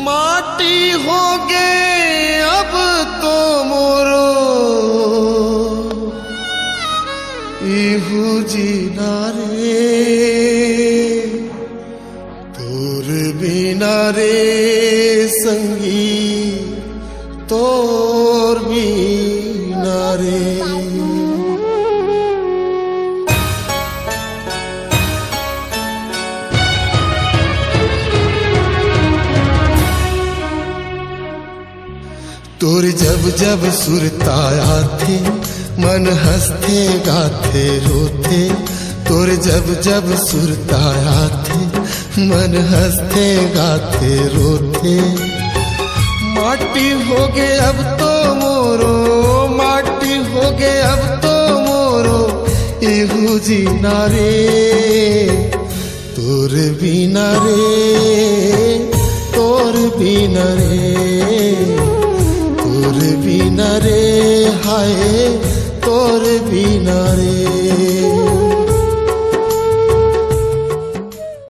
माटी हो गए अब तो मोरो इहु जीना रे तोर बिना रे संगी तोर बिना रे। तोर जब जब सुरताया थे मन हंसते गाते रोते। तोर जब जब सुरताया थे मन हंसते गाते रोते। माटी हो गए अब तो मोरो माटी हो गए अब तो मोरो इहु जीना रे तोर बिना रे तोर बिना रे तोर बिना रे हाय तोर बिना रे।